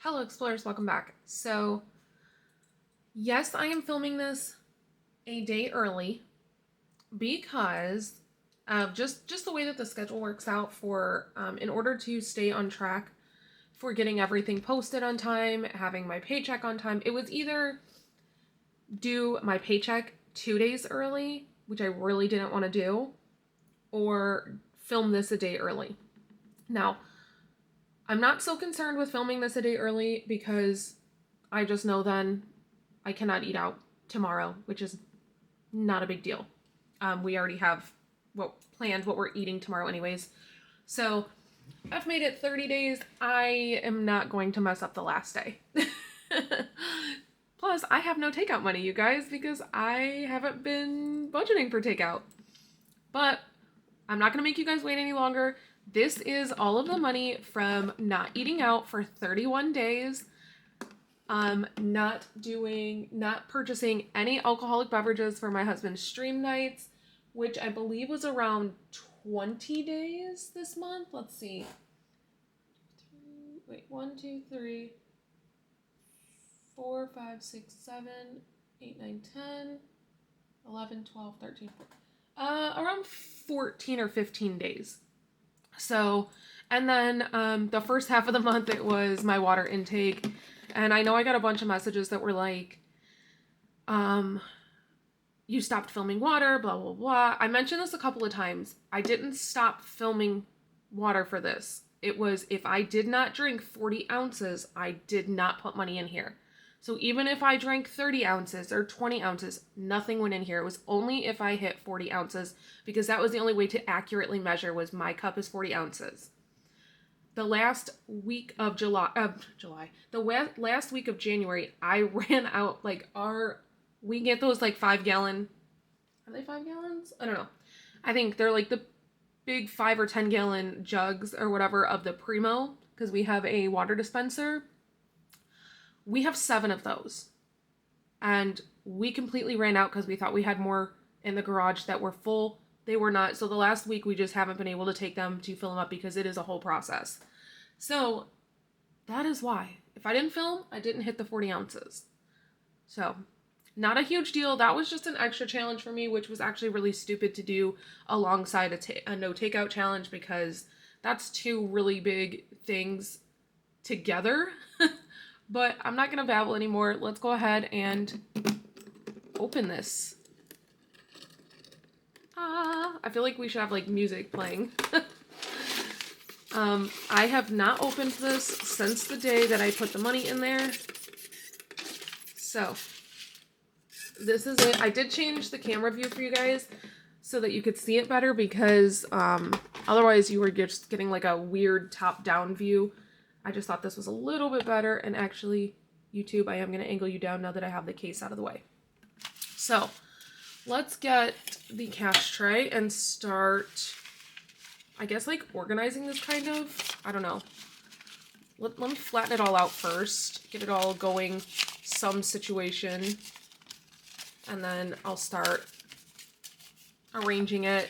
Hello explorers, welcome back. So, yes, I am filming this a day early because of just the way that the schedule works out for, in order to stay on track for getting everything posted on time, having my paycheck on time. It was either do my paycheck 2 days early, which I really didn't want to do, or film this a day early. Now, I'm not so concerned with filming this a day early because I just know then I cannot eat out tomorrow, which is not a big deal. We already have planned what we're eating tomorrow anyways. So I've made it 30 days. I am not going to mess up the last day. Plus, I have no takeout money, you guys, because I haven't been budgeting for takeout. But I'm not going to make you guys wait any longer. This is all of the money from not eating out for 31 days. Not purchasing any alcoholic beverages for my husband's stream nights, which I believe was around 20 days this month. Let's see. 1, 2, 3, 4, 5, 6, 7, 8, 9, 10, 11, 12, 13, 14. Around 14 or 15 days. So, and then the first half of the month, it was my water intake. And I know I got a bunch of messages that were like, you stopped filming water, blah, blah, blah. I mentioned this a couple of times. I didn't stop filming water for this. It was if I did not drink 40 ounces, I did not put money in here. So even if I drank 30 ounces or 20 ounces, nothing went in here. It was only if I hit 40 ounces because that was the only way to accurately measure was my cup is 40 ounces. The last week of last week of January, I ran out, we get those 5 gallon, are they 5 gallons? I don't know. I think they're the big 5 or 10 gallon jugs or whatever of the Primo, because we have a water dispenser. We have 7 of those, and we completely ran out because we thought we had more in the garage that were full. They were not. So the last week we just haven't been able to take them to fill them up because it is a whole process. So that is why. If I didn't film, I didn't hit the 40 ounces. So not a huge deal. That was just an extra challenge for me, which was actually really stupid to do alongside a no takeout challenge because that's 2 really big things together. But I'm not going to babble anymore. Let's go ahead and open this. I feel like we should have music playing. I have not opened this since the day that I put the money in there. So, this is it. I did change the camera view for you guys so that you could see it better because otherwise you were just getting a weird top-down view. I just thought this was a little bit better, and actually, YouTube, I am going to angle you down now that I have the case out of the way. So, let's get the cash tray and start, I guess, organizing this kind of. I don't know. Let me flatten it all out first, get it all going, some situation, and then I'll start arranging it.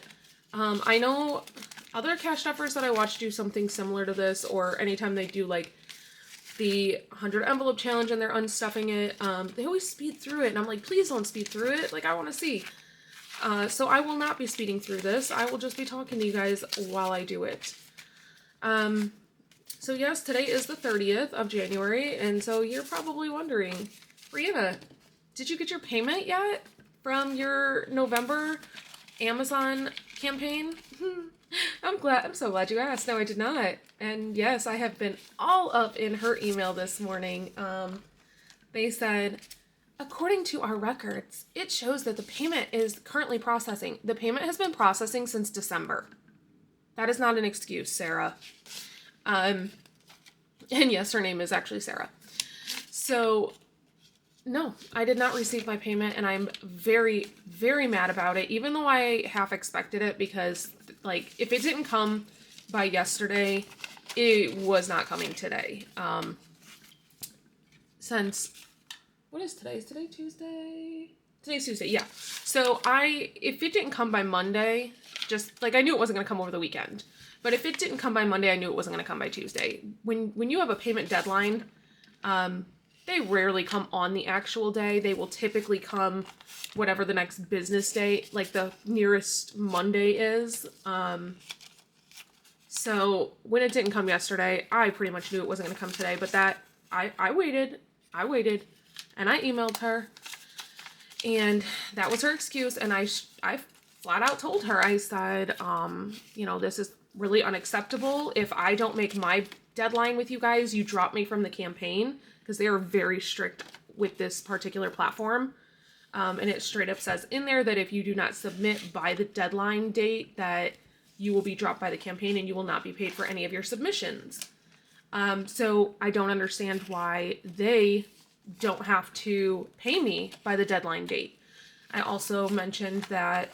I know other cash stuffers that I watch do something similar to this, or anytime they do the 100 envelope challenge and they're unstuffing it, they always speed through it, and I'm like, please don't speed through it, I want to see. So I will not be speeding through this. I will just be talking to you guys while I do it. So yes, today is the 30th of January, and so you're probably wondering, Brianna, did you get your payment yet from your November Amazon campaign? I'm so glad you asked. No, I did not. And yes, I have been all up in her email this morning. They said, according to our records, it shows that the payment is currently processing. The payment has been processing since December. That is not an excuse, Sarah. And yes, her name is actually Sarah. So, no, I did not receive my payment, and I'm very, very mad about it, even though I half expected it because, if it didn't come by yesterday, it was not coming today. What is today? Is today Tuesday? Today's Tuesday, yeah. So if it didn't come by Monday, I knew it wasn't going to come over the weekend. But if it didn't come by Monday, I knew it wasn't going to come by Tuesday. When you have a payment deadline, They rarely come on the actual day. They will typically come whatever the next business day, like the nearest Monday is. So when it didn't come yesterday, I pretty much knew it wasn't going to come today, but that I waited, and I emailed her, and that was her excuse. And I flat out told her, I said, you know, this is really unacceptable. If I don't make my deadline with you guys, you drop me from the campaign, because they are very strict with this particular platform. And it straight up says in there that if you do not submit by the deadline date, that you will be dropped by the campaign and you will not be paid for any of your submissions. So I don't understand why they don't have to pay me by the deadline date. I also mentioned that,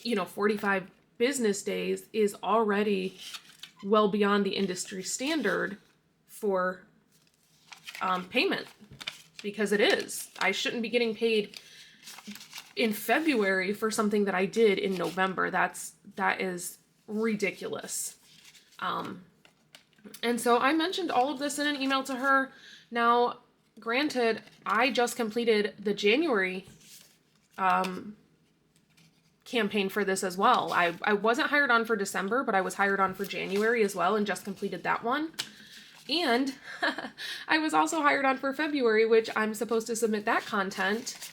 you know, 45 business days is already well beyond the industry standard for payment, because it is. I shouldn't be getting paid in February for something that I did in November. That is ridiculous. And so I mentioned all of this in an email to her. Now, granted, I just completed the January campaign for this as well. I wasn't hired on for December, but I was hired on for January as well, and just completed that one. And I was also hired on for February, which I'm supposed to submit that content.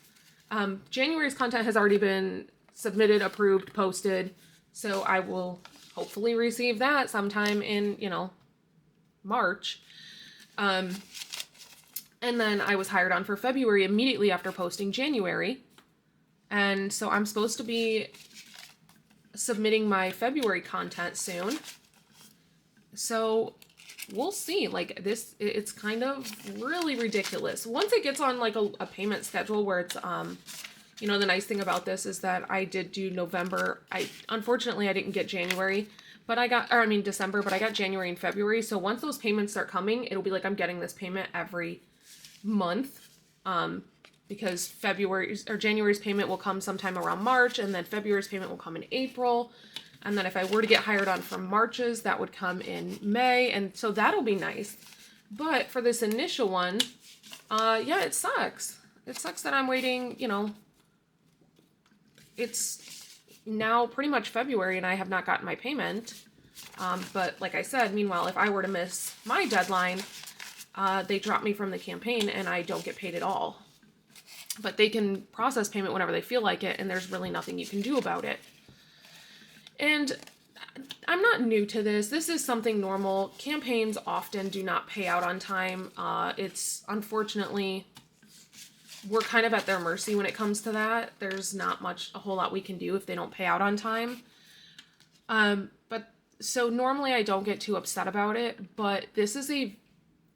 January's content has already been submitted, approved, posted, so I will hopefully receive that sometime in, you know, March. And then I was hired on for February immediately after posting January. And so I'm supposed to be submitting my February content soon. So we'll see. Like, this, it's kind of really ridiculous. Once it gets on like a payment schedule where it's, you know, the nice thing about this is that I did do November. Unfortunately, I didn't get January, but December, but I got January and February. So once those payments start coming, it'll be like I'm getting this payment every month. Because January's payment will come sometime around March, and then February's payment will come in April. And then if I were to get hired on for March's, that would come in May. And so that'll be nice. But for this initial one, yeah, it sucks. It sucks that I'm waiting, you know, it's now pretty much February and I have not gotten my payment. But like I said, meanwhile, if I were to miss my deadline, they drop me from the campaign and I don't get paid at all. But they can process payment whenever they feel like it, and there's really nothing you can do about it. And I'm not new to this. This is something normal. Campaigns often do not pay out on time. It's unfortunately, we're kind of at their mercy when it comes to that. There's not a whole lot we can do if they don't pay out on time. But so normally I don't get too upset about it, but this is a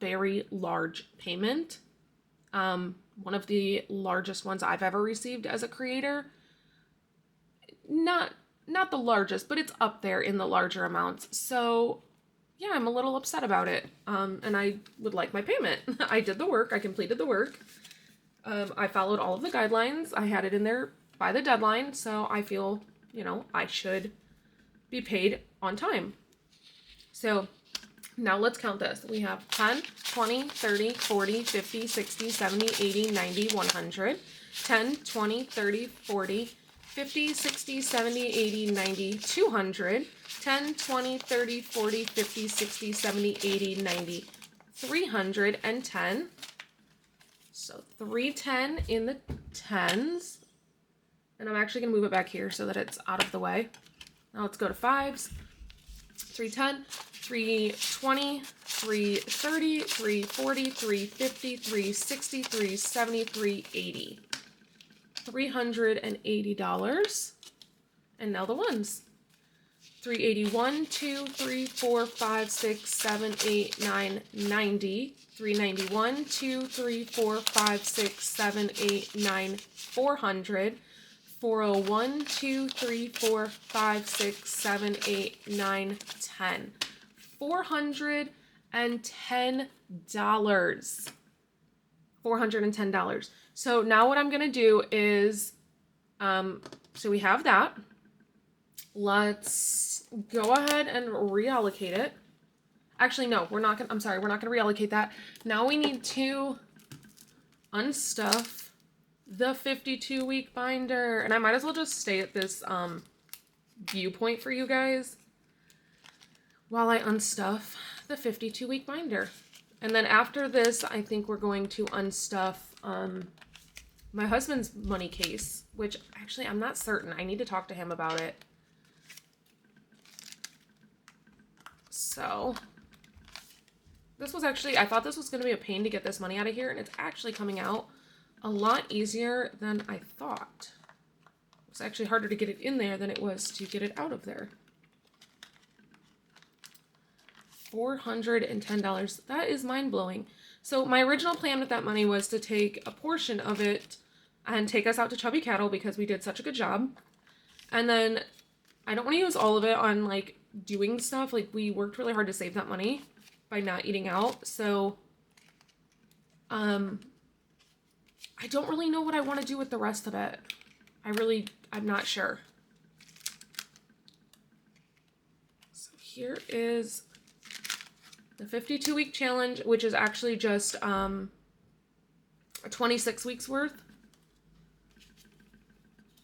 very large payment. One of the largest ones I've ever received as a creator. Not the largest, but it's up there in the larger amounts. So yeah, I'm a little upset about it. And I would like my payment. I did the work. I completed the work. I followed all of the guidelines. I had it in there by the deadline. So I feel, you know, I should be paid on time. So now let's count this. We have 10, 20, 30, 40, 50, 60, 70, 80, 90, 100. 10, 20, 30, 40, 50, 60, 70, 80, 90, 200. 10, 20, 30, 40, 50, 60, 70, 80, 90, 310. So 310 in the tens. And I'm actually going to move it back here so that it's out of the way. Now let's go to fives. 310, 320, 330, 340, 350, 360, 370, 380. $380. And now the ones. 381, 2, 3, 4, 5, 6, 7, 8, 9, 90. 391, 2, 3, 4, 5, 6, 7, 8, 9, 400. 401, 2, 3, 4, 5, 6, 7, 8, 9, 10. $410. $410. So now what I'm going to do is, so we have that. Let's go ahead and reallocate it. Actually, no, we're not gonna, I'm sorry, we're not gonna reallocate that. Now we need to unstuff the 52-week binder. And I might as well just stay at this viewpoint for you guys while I unstuff the 52-week binder. And then after this, I think we're going to unstuff my husband's money case, which actually I'm not certain. I need to talk to him about it. So this was actually, I thought this was going to be a pain to get this money out of here, and it's actually coming out a lot easier than I thought. It's actually harder to get it in there than it was to get it out of there. $410. That is mind-blowing. So my original plan with that money was to take a portion of it and take us out to Chubby Cattle because we did such a good job. And then I don't want to use all of it on like doing stuff. Like we worked really hard to save that money by not eating out. So I don't really know what I want to do with the rest of it. I'm not sure. So here is the 52-week challenge, which is actually just 26 weeks worth,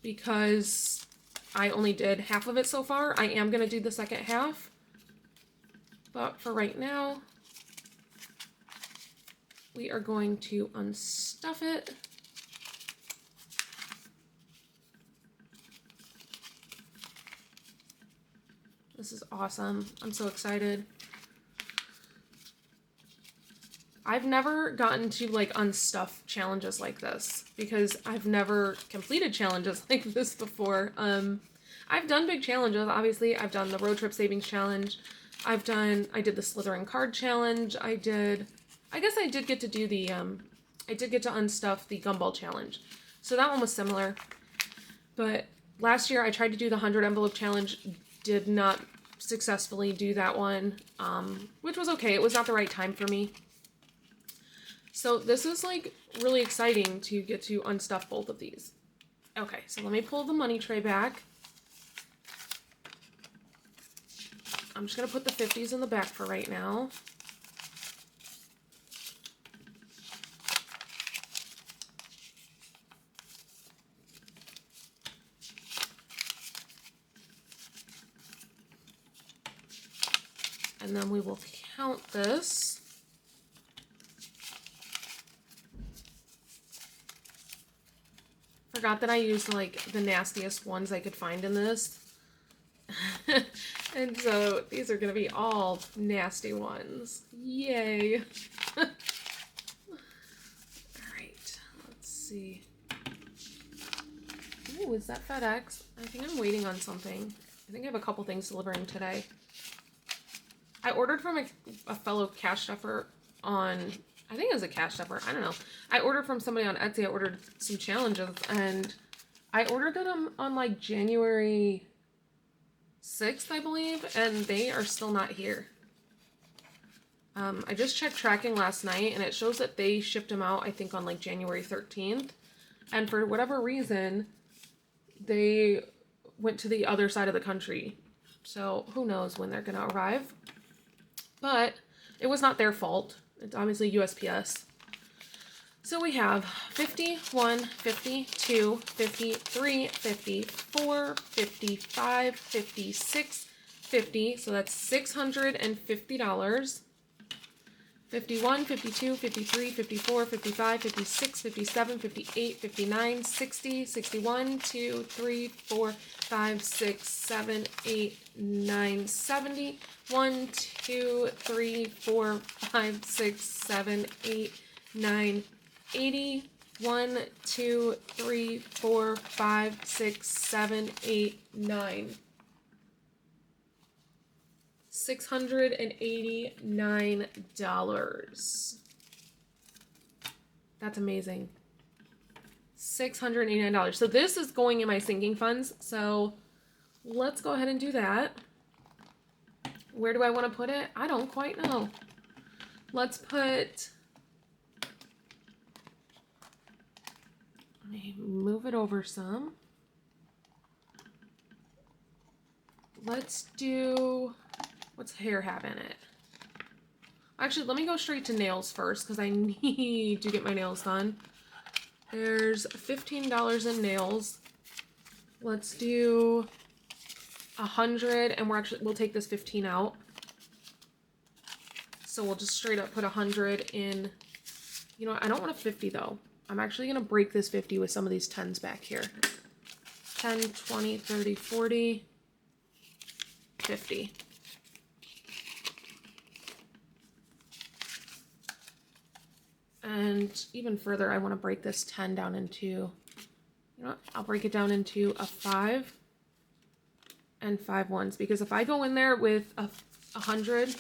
because I only did half of it so far. I am going to do the second half, but for right now, we are going to unstuff it. This is awesome. I'm so excited. I've never gotten to like unstuff challenges like this because I've never completed challenges like this before. I've done big challenges. Obviously, I've done the road trip savings challenge. I did the slithering card challenge. I did get to do the, I did get to unstuff the gumball challenge. So that one was similar. But last year I tried to do the 100 envelope challenge. Did not successfully do that one, which was okay. It was not the right time for me. So this is like really exciting to get to unstuff both of these. Okay, so let me pull the money tray back. I'm just going to put the 50s in the back for right now. And then we will count this. Forgot that I used like the nastiest ones I could find in this. And so these are going to be all nasty ones. Yay. All right, let's see. Ooh, is that FedEx? I think I'm waiting on something. I think I have a couple things delivering today. I ordered from a fellow cash stuffer on, I think it was a cash stuffer, I don't know. I ordered from somebody on Etsy. I ordered some challenges, and I ordered them on like January 6th, I believe, and they are still not here. I just checked tracking last night, and it shows that they shipped them out, I think, on like January 13th. And for whatever reason, they went to the other side of the country. So who knows when they're going to arrive. But it was not their fault. It's obviously USPS. So we have 51, 52, 53, 54, 55, 56, 50. So that's $650. 51, 52, 53, 54, 55, 56, 57, 58, 59, 60, 61, 2, 3, 4, 5, 6, 7, 8, 9, 70. 1, 2, 3, 4, 5, 6, 7, 8, 9, 80. 1, 2, 3, 4, 5, 6, 7, 8, 9. $689. That's amazing. $689. So this is going in my sinking funds. So let's go ahead and do that. Where do I want to put it? I don't quite know. Let's put, let me move it over some. Let's do, what's hair have in it? Actually, let me go straight to nails first because I need to get my nails done. There's $15 in nails. Let's do 100, and we'll take this 15 out. So we'll just straight up put 100 in. You know what? I don't want a 50 though. I'm actually going to break this 50 with some of these 10s back here. 10, 20, 30, 40, 50. And even further, I want to break this 10 down into, you know what? I'll break it down into a 5 and 5 ones. Because if I go in there with a 100,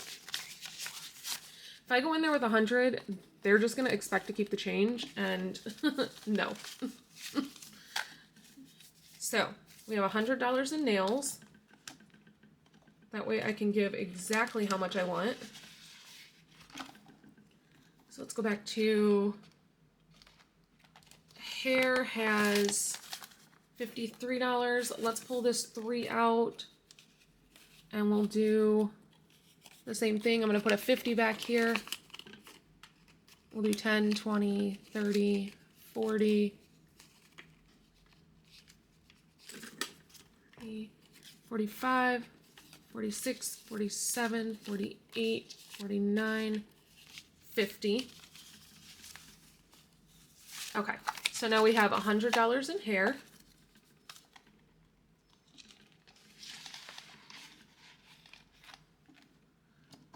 they're just going to expect to keep the change, and no. So, we have $100 in nails. That way I can give exactly how much I want. So let's go back to hair has $53. Let's pull this 3 out, and we'll do the same thing. I'm going to put a 50 back here. We'll do 10, 20, 30, 40, 45, 46, 47, 48, 49, 50. Okay, so now we have $100 in hair.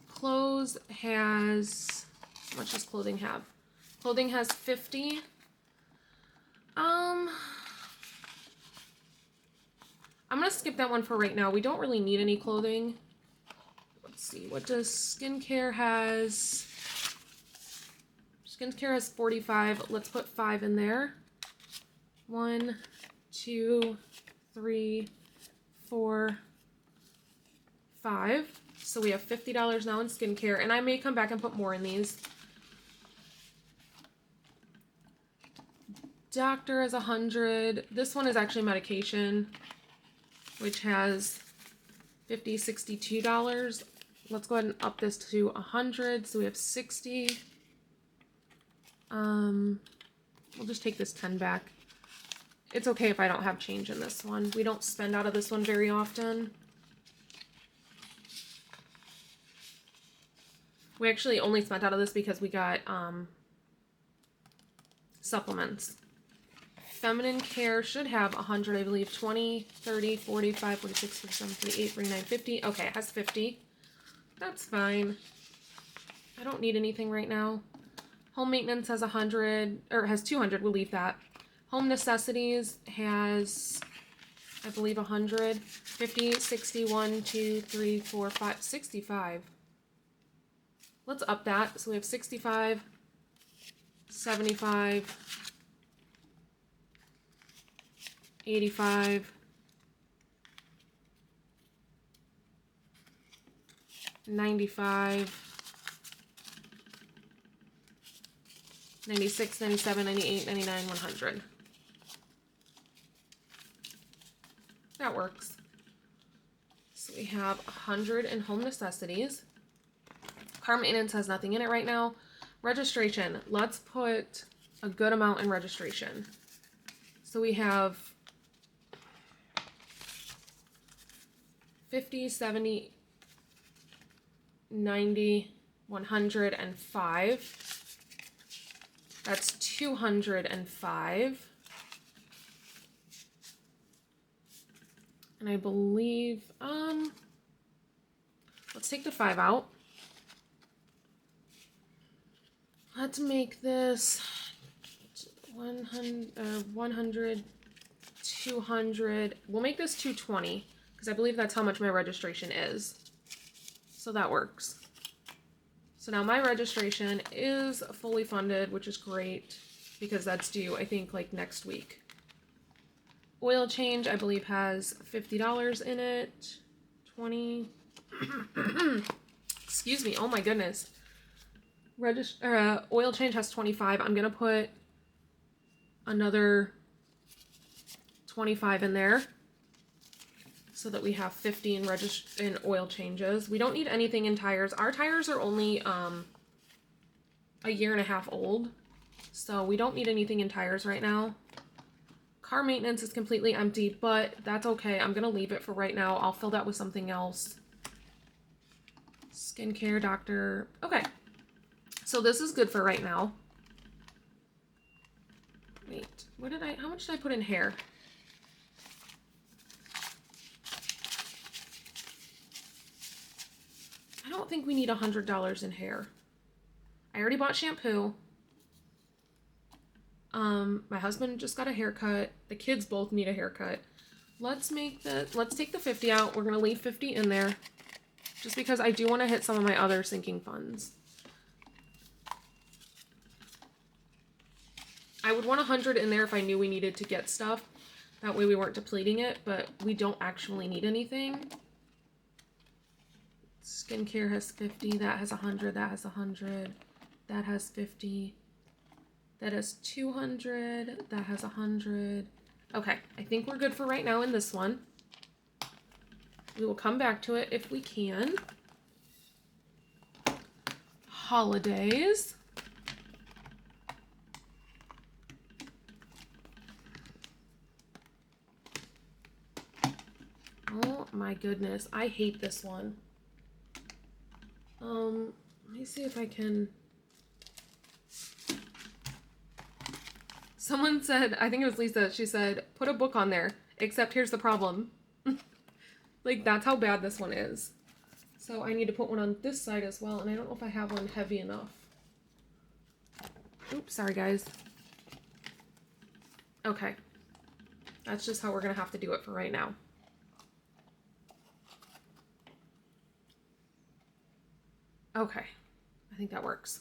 Clothes has, how much does clothing have? Clothing has 50. I'm gonna skip that one for right now. We don't really need any clothing. Let's see, what does skincare has? Skincare has 45. Let's put 5 in there. 1, 2, 3, 4, 5. So we have $50 now in skincare, and I may come back and put more in these. Doctor has 100. This one is actually medication, which has $50, $62. Let's go ahead and up this to 100. So we have 60. We'll just take this 10 back. It's okay if I don't have change in this one. We don't spend out of this one very often. We actually only spent out of this because we got supplements. Feminine care should have 100, I believe. 20, 30, 45, 46, 47, 48, 49, 50. Okay, it has 50. That's fine. I don't need anything right now. Home maintenance has 100, or has 200. We'll leave that. Home necessities has, I believe, 100. 50, 60, 1, 2, 3, 4, 5, 65. Let's up that. So we have 65, 75, 85, 95, 96, 97, 98, 99, 100. That works. So we have 100 in home necessities. Car maintenance has nothing in it right now. Registration. Let's put a good amount in registration. So we have 50, 70, 90, 100, and 5. That's 205. And I believe, let's take the 5 out. Let's make this 100, 200. We'll make this 220 because I believe that's how much my registration is. So that works. So now my registration is fully funded, which is great because that's due, I think, like next week. Oil change, I believe, has $50 in it. 20. Excuse me. Oh my goodness. Oil change has 25. I'm gonna put another 25 in there so that we have 50 in oil changes. We don't need anything in tires. Our tires are only a year and a half old. So we don't need anything in tires right now. Car maintenance is completely empty, but that's okay. I'm going to leave it for right now. I'll fill that with something else. Skincare, doctor. Okay. So this is good for right now. Wait, how much did I put in hair? I don't think we need $100 in hair. I already bought shampoo. My husband just got a haircut. The kids both need a haircut. Let's take the 50 out. We're going to leave 50 in there just because I do want to hit some of my other sinking funds. I would want 100 in there if I knew we needed to get stuff. That way we weren't depleting it, but we don't actually need anything. Skincare has 50. That has 100. That has 100. That has 50. That has 200. That has 100. Okay, I think we're good for right now in this one. We will come back to it if we can. Holidays. Oh my goodness, I hate this one. Let me see if I can... Someone said, I think it was Lisa, she said, put a book on there, except here's the problem. Like, that's how bad this one is. So I need to put one on this side as well, and I don't know if I have one heavy enough. Oops, sorry guys. Okay. That's just how we're gonna have to do it for right now. Okay, I think that works.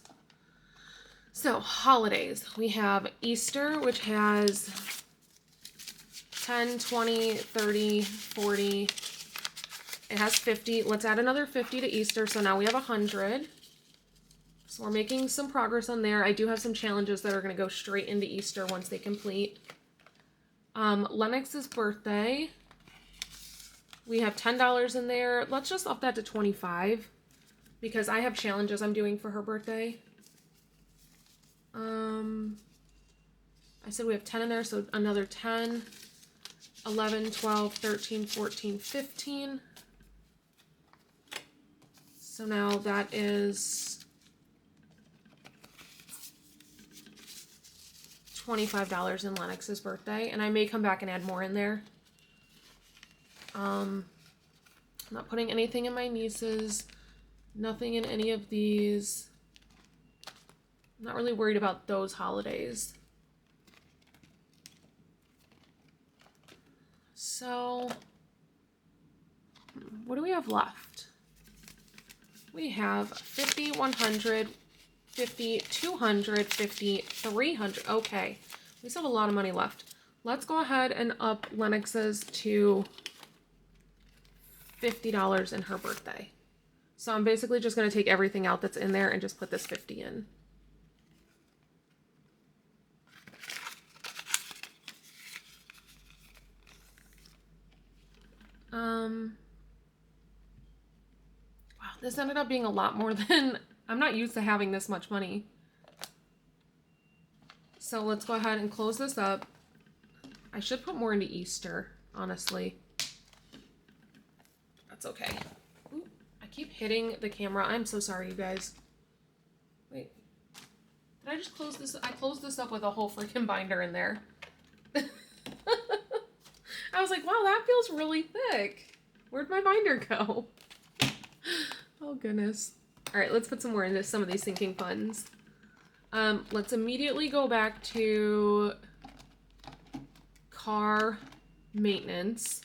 So, holidays. We have Easter, which has 10, 20, 30, 40. It has 50. Let's add another 50 to Easter, so now we have 100. So we're making some progress on there. I do have some challenges that are going to go straight into Easter once they complete. Lennox's birthday. We have $10 in there. Let's just up that to 25 because I have challenges I'm doing for her birthday. I said we have 10 in there, so another 10, 11, 12, 13, 14, 15. So now that is $25 in Lennox's birthday, and I may come back and add more in there. I'm not putting anything in my niece's, nothing in any of these. I'm not really worried about those holidays. So, what do we have left? We have 50, 100, 50, 200, 50, 300. Okay, we still have a lot of money left. Let's go ahead and up Lennox's to $50 in her birthday. So I'm basically just going to take everything out that's in there and just put this 50 in. Wow, this ended up being a lot more than... I'm not used to having this much money. So let's go ahead and close this up. I should put more into Easter, honestly. That's okay. Ooh, I keep hitting the camera. I'm so sorry, you guys. Wait. Did I just close this? I closed this up with a whole freaking binder in there. I was like, wow, that feels really thick. Where'd my binder go? Oh, goodness. All right, let's put some more into some of these sinking funds. Let's immediately go back to car maintenance.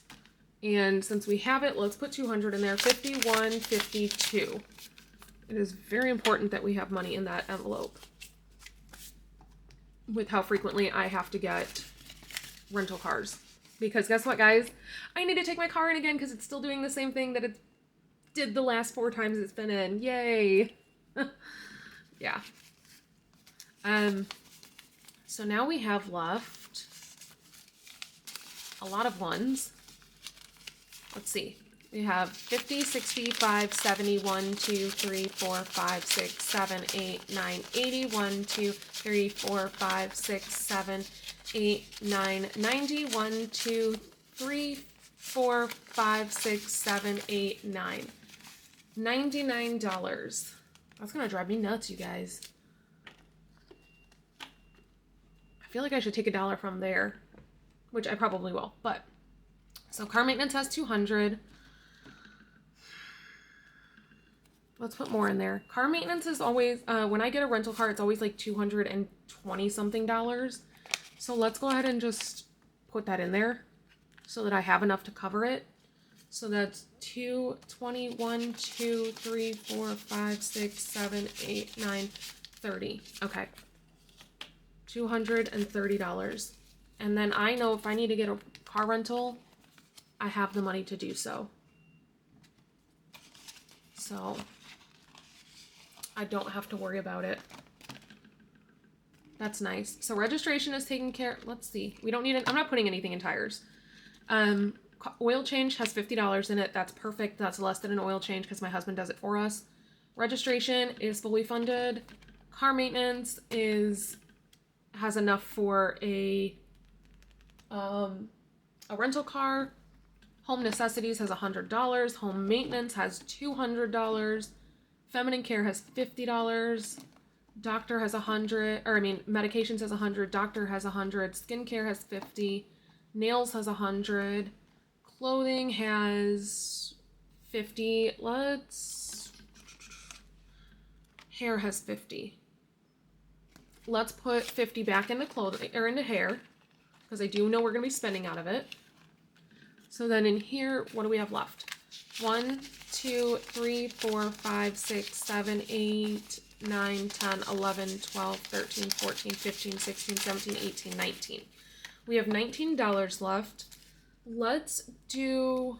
And since we have it, let's put 200 in there. 51, 52. It is very important that we have money in that envelope with how frequently I have to get rental cars. Because guess what, guys? I need to take my car in again because it's still doing the same thing that it did the last 4 times it's been in. Yay! Yeah. So now we have left a lot of ones. Let's see. We have 50, 65, 70, 1, 2, 3, 4, 5, 6, 7, 8, 9, 80, 1, 2, 3, 4, 5, 6, 7, 8, 9, 90, 1, 2, 3, 4, 5, 6, 7, 8, 9. $99. That's gonna drive me nuts, you guys. I feel like I should take $1 from there, which I probably will, but so car maintenance has 200. Let's put more in there. Car maintenance is always, when I get a rental car, it's always like $220 something. So let's go ahead and just put that in there so that I have enough to cover it. So that's 220, 1, 2, 3, 4, 5, 6, 7, 8, 9, 30. Okay. $230. And then I know if I need to get a car rental, I have the money to do so. So I don't have to worry about it. That's nice. So registration is taken care. Let's see. We don't need it. I'm not putting anything in tires. Oil change has $50 in it. That's perfect. That's less than an oil change because my husband does it for us. Registration is fully funded. Car maintenance has enough for a rental car. Home necessities has $100. Home maintenance has $200. Feminine care has $50. Doctor has medications has 100. Doctor has 100. Skincare has 50. Nails has 100. Clothing has 50. Hair has 50. Let's put 50 back into clothing or into hair because I do know we're going to be spending out of it. So then in here, what do we have left? 1, 2, 3, 4, 5, 6, 7, 8, 9, 10, 11, 12, 13, 14, 15, 16, 17, 18, 19. We have $19 left. Let's do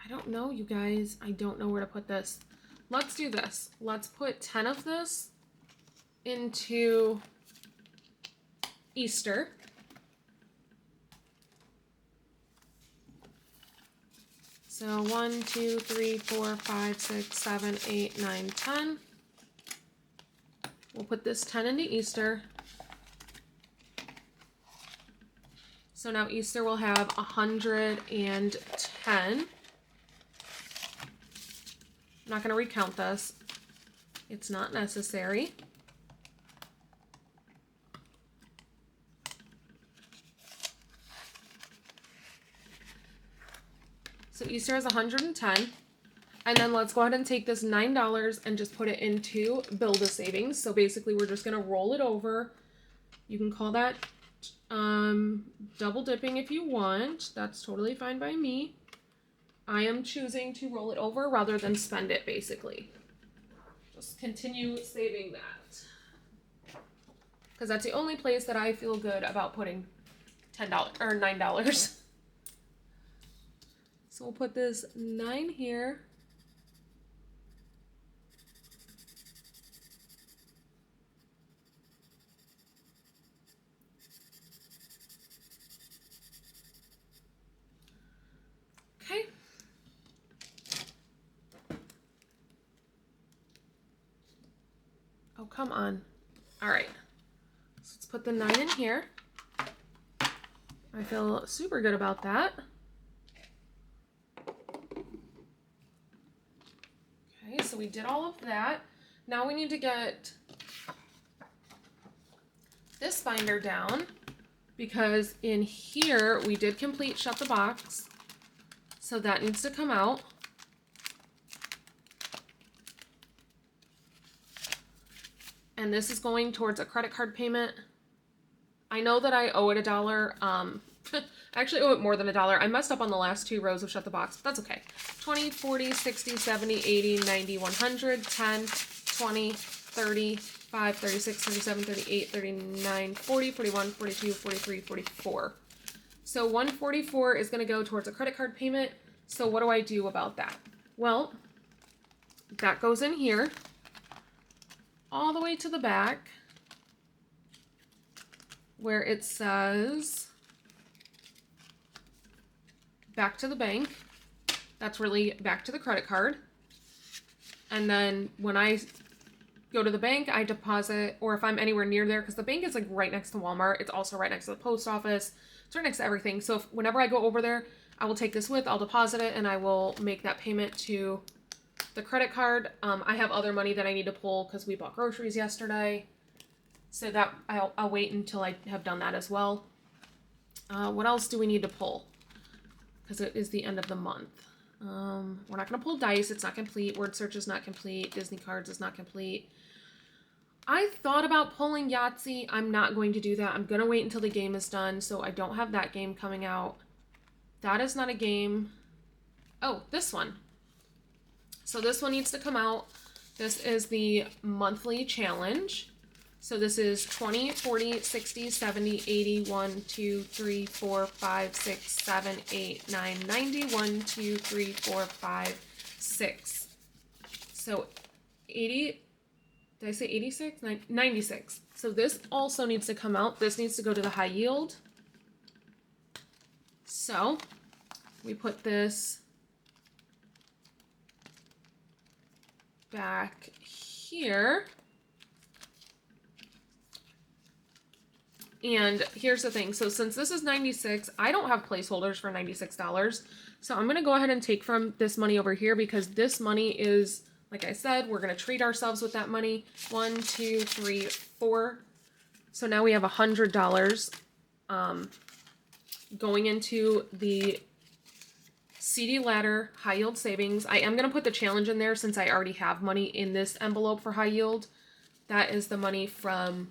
I don't know, you guys. I don't know where to put this. Let's do this. Let's put 10 of this into Easter. So 1, 2, 3, 4, 5, 6, 7, 8, 9, 10. We'll put this 10 into Easter. So now Easter will have 110. I'm not going to recount this. It's not necessary. So Easter is 110. And then let's go ahead and take this $9 and just put it into Build-A-Savings. So basically we're just going to roll it over. You can call that double dipping if you want. That's totally fine by me. I am choosing to roll it over rather than spend it, basically. Just continue saving that. Because that's the only place that I feel good about putting $10 or $9. So we'll put this 9 here. Okay. Oh, come on. All right. So let's put the 9 in here. I feel super good about that. Okay, so we did all of that. Now we need to get this binder down because in here we did complete Shut the Box. So that needs to come out. And this is going towards a credit card payment. I know that I owe it $1. I actually owe it more than $1. I messed up on the last 2 rows of Shut the Box, but that's okay. 20, 40, 60, 70, 80, 90, 100, 10, 20, 30, 35, 36, 37, 38, 39, 40, 41, 42, 43, 44. So 144 is going to go towards a credit card payment. So what do I do about that? Well, that goes in here all the way to the back where it says back to the bank. That's really back to the credit card. And then when I go to the bank, I deposit, or if I'm anywhere near there, because the bank is like right next to Walmart. It's also right next to the post office. It's right next to everything. So whenever I go over there, I will take this with, I'll deposit it, and I will make that payment to the credit card. I have other money that I need to pull because we bought groceries yesterday. So that I'll wait until I have done that as well. What else do we need to pull? Because it is the end of the month. We're not going to pull dice. It's not complete. Word search is not complete. Disney cards is not complete. I thought about pulling Yahtzee. I'm not going to do that. I'm going to wait until the game is done, so I don't have that game coming out. That is not a game. Oh, this one. So this one needs to come out. This is the monthly challenge. So this is 20, 40, 60, 70, 80, 1, 2, 3, 4, 5, 6, 7, 8, 9, 90, 1, 2, 3, 4, 5, 6. So 80, did I say 86? 96. So this also needs to come out. This needs to go to the high yield. So we put this back here. And here's the thing. So since this is 96, I don't have placeholders for $96. So I'm going to go ahead and take from this money over here because this money is, like I said, we're going to treat ourselves with that money. 1, 2, 3, 4. So now we have $100 going into the CD Ladder High Yield Savings. I am going to put the challenge in there since I already have money in this envelope for high yield. That is the money from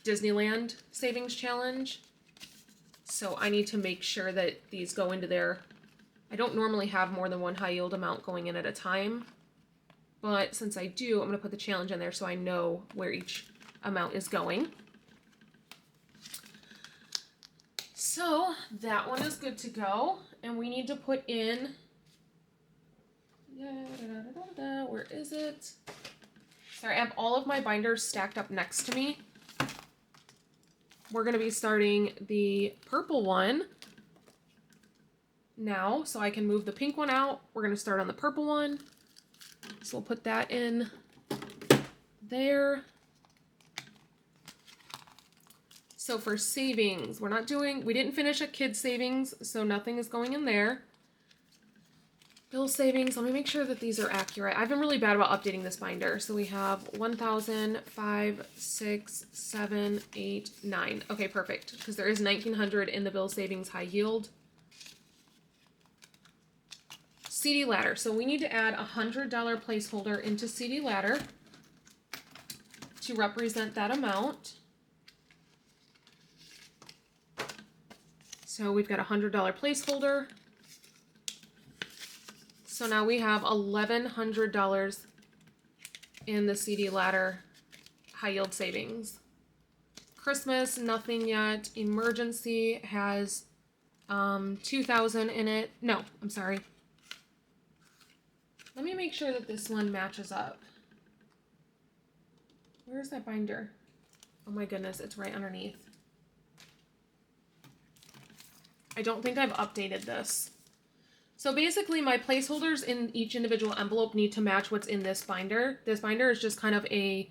Disneyland Savings Challenge. So I need to make sure that these go into there. I don't normally have more than one high yield amount going in at a time, but since I do, I'm going to put the challenge in there so I know where each amount is going. So that one is good to go, and we need to put in, where is it? Sorry, I have all of my binders stacked up next to me. We're going to be starting the purple one now, so I can move the pink one out. We're going to start on the purple one. So we'll put that in there. So for savings, we didn't finish a kid savings, so nothing is going in there. Bill savings, let me make sure that these are accurate. I've been really bad about updating this binder. So we have 1,000, 5, 6, 7, 8, 9. Okay, perfect. Because there is 1,900 in the bill savings high yield. CD Ladder. So we need to add a $100 placeholder into CD Ladder to represent that amount. So we've got a $100 placeholder. So now we have $1,100 in the CD Ladder high yield savings. Christmas, nothing yet. Emergency has 2,000 in it. No, I'm sorry. Let me make sure that this one matches up. Where's that binder? Oh my goodness, it's right underneath. I don't think I've updated this. So basically my placeholders in each individual envelope need to match what's in this binder. This binder is just kind of a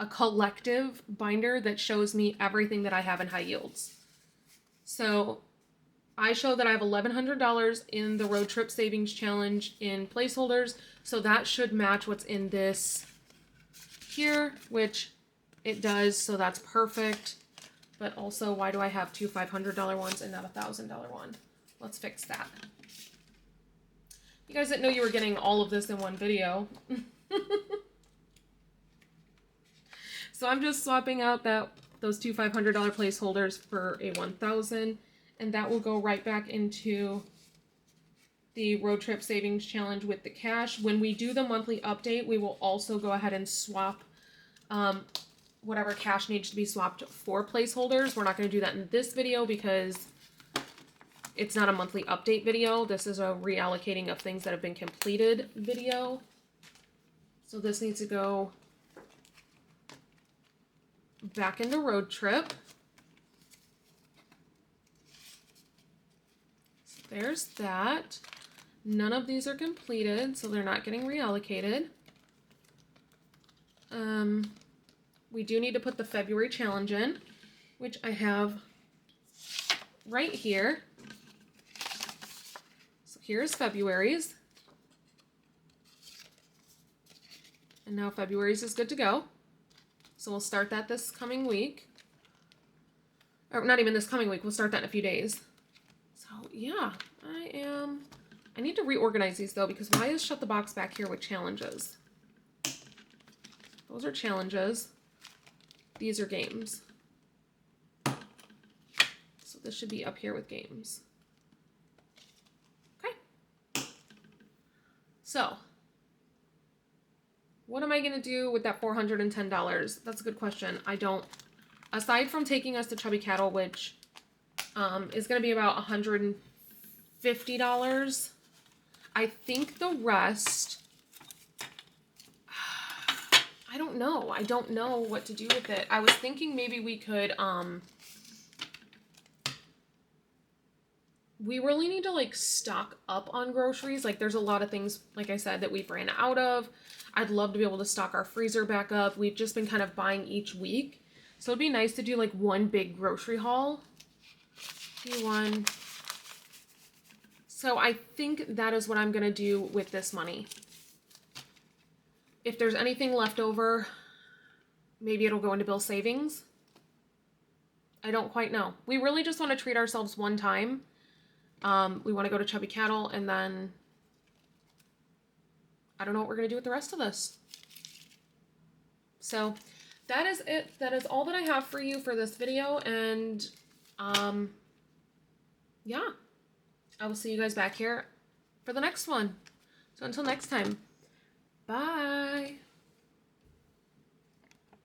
collective binder that shows me everything that I have in high yields. So I show that I have $1,100 in the road trip savings challenge in placeholders. So that should match what's in this here, which it does. So that's perfect. But also, why do I have two $500 ones and not a $1,000 one? Let's fix that. You guys didn't know you were getting all of this in one video. So I'm just swapping out those two $500 placeholders for a 1,000, and that will go right back into the road trip savings challenge with the cash. When we do the monthly update, we will also go ahead and swap whatever cash needs to be swapped for placeholders. We're not going to do that in this video because it's not a monthly update video. This is a reallocating of things that have been completed video. So this needs to go back into road trip. So there's that. None of these are completed, so they're not getting reallocated. We do need to put the February challenge in, which I have right here. So here's February's. And now February's is good to go. So we'll start that this coming week. Or not even this coming week, we'll start that in a few days. So yeah, I need to reorganize these though, because why is shut the box back here with challenges? Those are challenges. These are games. So this should be up here with games. Okay. So, what am I going to do with that $410? That's a good question. I don't, aside from taking us to Chubby Cattle, which is going to be about $150, I think the rest, I don't know. I don't know what to do with it. I was thinking maybe we could, we really need to like stock up on groceries. Like there's a lot of things, like I said, that we've ran out of. I'd love to be able to stock our freezer back up. We've just been kind of buying each week. So it'd be nice to do like one big grocery haul. One. So I think that is what I'm going to do with this money. If there's anything left over, maybe it'll go into bill savings. I don't quite know. We really just want to treat ourselves one time. We want to go to Chubby Cattle, and then I don't know what we're going to do with the rest of this. So that is it. That is all that I have for you for this video. And yeah, I will see you guys back here for the next one. So until next time, bye.